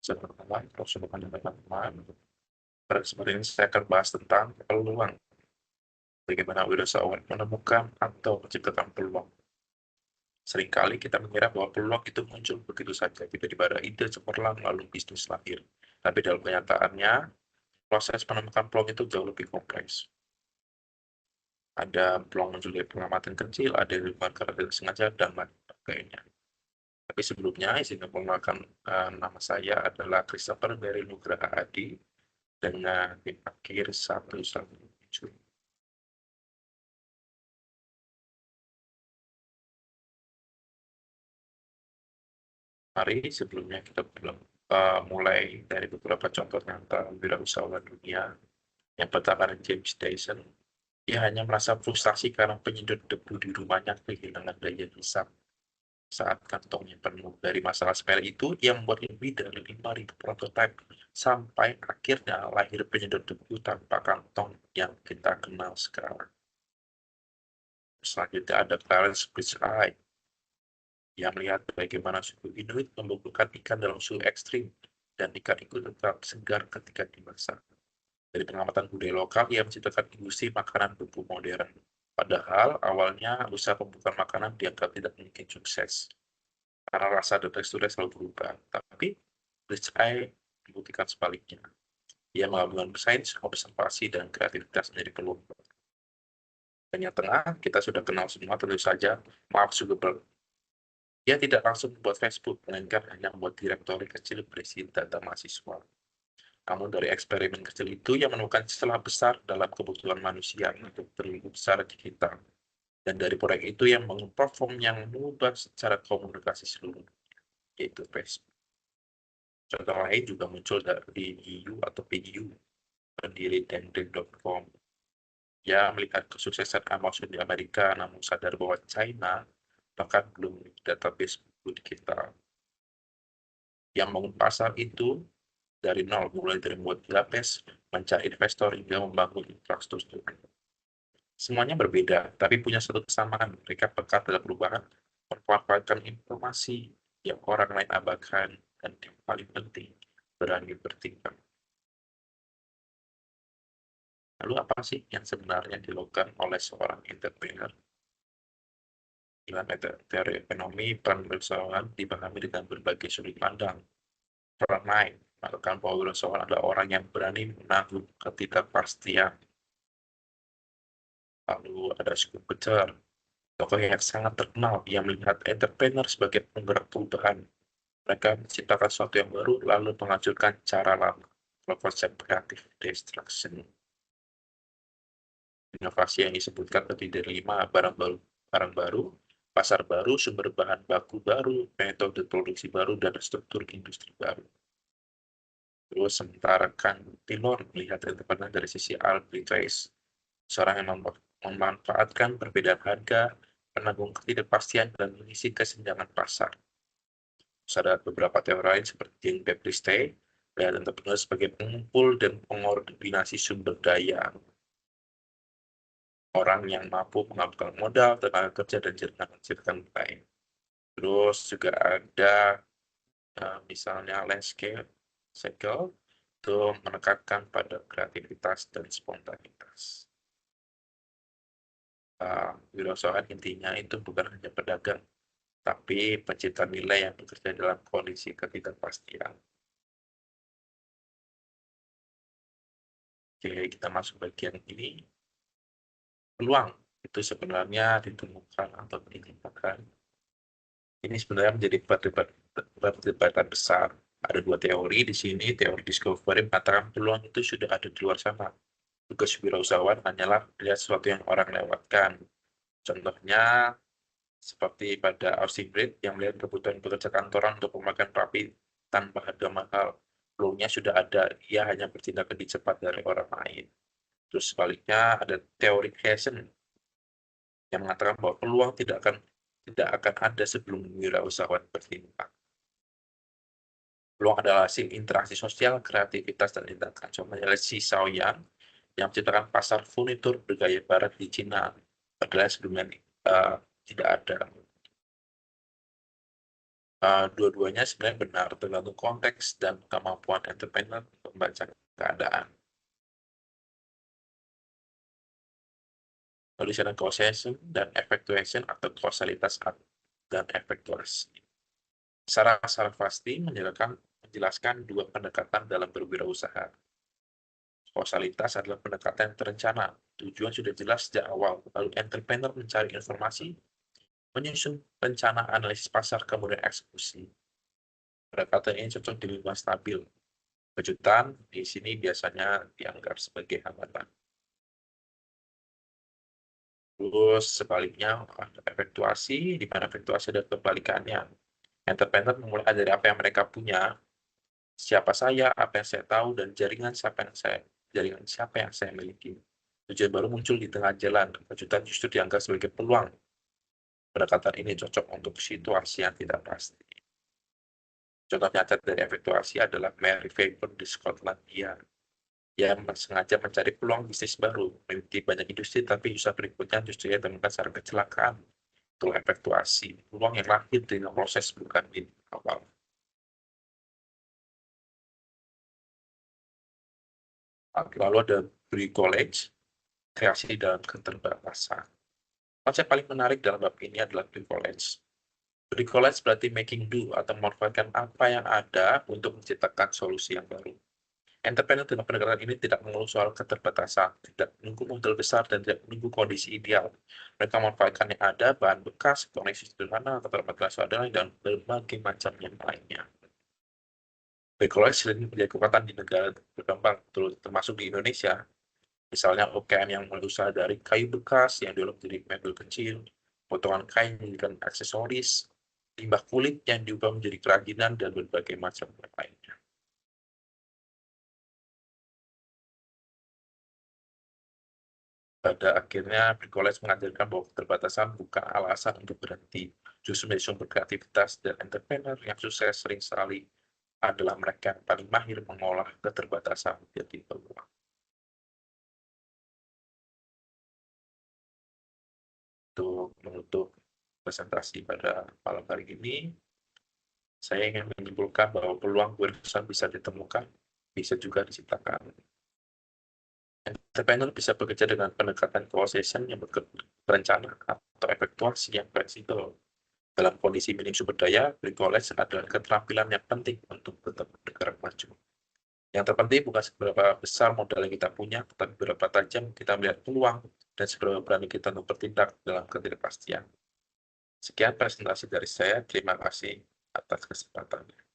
Selamat teman-teman. Pada kesempatan ini saya akan bahas tentang peluang. Bagaimana wirausahawan menemukan atau menciptakan peluang. Seringkali kita mengira bahwa peluang itu muncul begitu saja, tiba-tiba ada ide cemerlang lalu bisnis lahir. Tapi dalam kenyataannya, proses menemukan peluang itu jauh lebih kompleks. Ada peluang muncul dari pengamatan kecil, ada dari karena tidak sengaja, dan lain sebagainya. Tapi sebelumnya, izinkan memperkenalkan nama saya adalah Christopher dari Nugraha Adi dengan NIM akhir 117. Mari sebelumnya kita mulai dari beberapa contoh nyata wirausahawan dunia. Yang pertama adalah James Dyson. Dia hanya merasa frustasi karena penyedot debu di rumahnya kehilangan daya hisap saat kantongnya penuh. Dari masalah sepele itu, ia membuat lebih dari 5.000 prototipe sampai akhirnya lahir penyedot debu tanpa kantong yang kita kenal sekarang. Selanjutnya ada Clarence Eye yang melihat bagaimana suku Inuit membekukan ikan dalam suhu ekstrim dan ikan itu tetap segar ketika dimasak. Dari pengamatan budaya lokal, ia menciptakan industri makanan beku modern. Padahal awalnya usaha pembukaan makanan dianggap tidak mungkin sukses karena rasa dan teksturnya selalu berubah. Tapi Rich Eye membuktikan sebaliknya. Ia menggabungkan sains, observasi, dan kreativitas menjadi peluang. Dan yang tengah, kita sudah kenal semua tentu saja Mark Zuckerberg. Dia tidak langsung membuat Facebook, melainkan hanya membuat direktori kecil berisi data mahasiswa. Namun dari eksperimen kecil itu, ia menemukan celah besar dalam kebutuhan manusia untuk terlibat secara digital. Dan dari proyek itu yang membangun platform yang mengubah secara komunikasi seluruh dunia, yaitu Facebook. Contoh lain juga muncul dari EU atau PGU, pendiri Dendeng.com. Ia melihat kesuksesan Amazon di Amerika, namun sadar bahwa China bahkan belum memiliki database buku digital. Yang membangun pasar itu dari nol, mulai dari membuat database, mencari investor, hingga membangun infrastruktur. Semuanya berbeda, tapi punya satu kesamaan. Mereka peka terhadap perubahan, memanfaatkan informasi yang orang lain abaikan, dan yang paling penting, berani bertindak. Lalu apa sih yang sebenarnya dilakukan oleh seorang entrepreneur? Dalam teori ekonomi, peran wirausahawan dipahami dengan berbagai sudut pandang. Peran lain mengatakan bahwa wirausahawan adalah orang yang berani menanggung ketidakpastian. Lalu ada Scott Butler, tokoh yang sangat terkenal yang melihat entrepreneur sebagai penggerak perubahan. Mereka menciptakan sesuatu yang baru, lalu menghancurkan cara lama. Kalau konsep kreatif destruction. Inovasi yang disebutkan lebih dari 5 barang baru, pasar baru, sumber bahan baku baru, metode produksi baru, dan struktur industri baru. Terus sementara kan Taylor melihat entrepreneur dari sisi arbitrage, seorang yang memanfaatkan perbedaan harga, penanggung ketidakpastian, dan mengisi kesenjangan pasar. Terus ada beberapa teori lain seperti Jean Baptiste, melihat entrepreneur sebagai pengumpul dan pengordinasi sumber daya. Orang yang mampu mengabulkan modal, tenaga kerja, dan jaringan menciptakan lain. Terus juga ada misalnya landscape cycle itu menekankan pada kreativitas dan spontanitas. Wirausahawan intinya itu bukan hanya pedagang, tapi pencipta nilai yang bekerja dalam kondisi ketidakpastian. Oke, kita masuk bagian ini. Peluang itu sebenarnya ditemukan atau ditimbulkan. Ini sebenarnya menjadi perdebatan besar. Ada dua teori di sini. Teori discovery mengatakan peluang itu sudah ada di luar sana. Tugas wirausahawan hanyalah melihat sesuatu yang orang lewatkan. Contohnya seperti pada Austin Breed yang melihat kebutuhan pekerja kantoran untuk pemakaian rapi tanpa harga mahal. Peluangnya sudah ada, ia hanya bertindak lebih cepat dari orang lain. Terus sebaliknya ada teori Hession yang mengatakan bahwa peluang tidak akan ada sebelum wirausahawan bertindak. Peluang adalah hasil interaksi sosial, kreativitas, dan tindakan. Contohnya Xi Shaoyang yang menciptakan pasar furnitur bergaya barat di Cina, padahal sebelumnya tidak ada. Dua-duanya sebenarnya benar, tergantung konteks dan kemampuan entrepreneur untuk membaca keadaan. Conditional causation dan effectuation atau kausalitas dan efektuasi. Secara pasti menjelaskan dua pendekatan dalam berwirausaha. Kausalitas adalah pendekatan yang terencana. Tujuan sudah jelas sejak awal, lalu entrepreneur mencari informasi, menyusun rencana analisis pasar, kemudian eksekusi. Pendekatan ini cocok di lingkungan stabil. Kejutan di sini biasanya dianggap sebagai hambatan. Terus sebaliknya, efektuasi, di mana efektuasi ada kebalikannya. Entrepreneur memulai dari apa yang mereka punya, siapa saya, apa yang saya tahu, dan jaringan siapa yang saya miliki. Tujuan baru muncul di tengah jalan, kejutan justru dianggap sebagai peluang. Pendekatan ini cocok untuk situasi yang tidak pasti. Contoh nyata dari efektuasi adalah Mary Faber di Skotlandia. Dia sengaja mencari peluang bisnis baru, memiliki banyak industri, tapi usaha berikutnya justru dia temukan secara kecelakaan. Itu efektuasi, peluang yang lahir dengan proses bukan di awal. Lalu ada bricolage, kreasi dalam keterbatasan. Konsep paling menarik dalam bab ini adalah bricolage. Bricolage berarti making do atau memanfaatkan apa yang ada untuk menciptakan solusi yang baru. Entrepreneur dalam pendekatan ini tidak mengeluh soal keterbatasan, tidak menunggu modal besar, dan tidak menunggu kondisi ideal. Mereka memanfaatkan yang ada, bahan bekas, koneksi sederhana, keterbatasan seadanya, dan berbagai macam yang lainnya. Bricolage sering menjadi kekuatan di negara berkembang, termasuk di Indonesia. Misalnya UKM yang mulai usaha dari kayu bekas yang diolah menjadi mebel kecil, potongan kain menjadikan aksesoris, limbah kulit yang diubah menjadi kerajinan, dan berbagai macam yang lainnya. Pada akhirnya, bricolage mengajarkan bahwa keterbatasan bukan alasan untuk berhenti, justru menjadi sumber kreativitas, dan entrepreneur yang sukses sering sekali adalah mereka yang paling mahir mengolah keterbatasan menjadi peluang. Untuk menutup presentasi pada malam hari ini, saya ingin menyimpulkan bahwa peluang warisan bisa ditemukan, bisa juga diciptakan. Entrepreneur bisa bekerja dengan pendekatan causation yang berencana atau efektuasi yang fleksibel. Dalam kondisi minim sumber daya, bricolage adalah keterampilan yang penting untuk tetap bergerak maju. Yang terpenting bukan seberapa besar modal yang kita punya, tetapi berapa tajam kita melihat peluang dan seberapa berani kita untuk bertindak dalam ketidakpastian. Sekian presentasi dari saya. Terima kasih atas kesempatannya.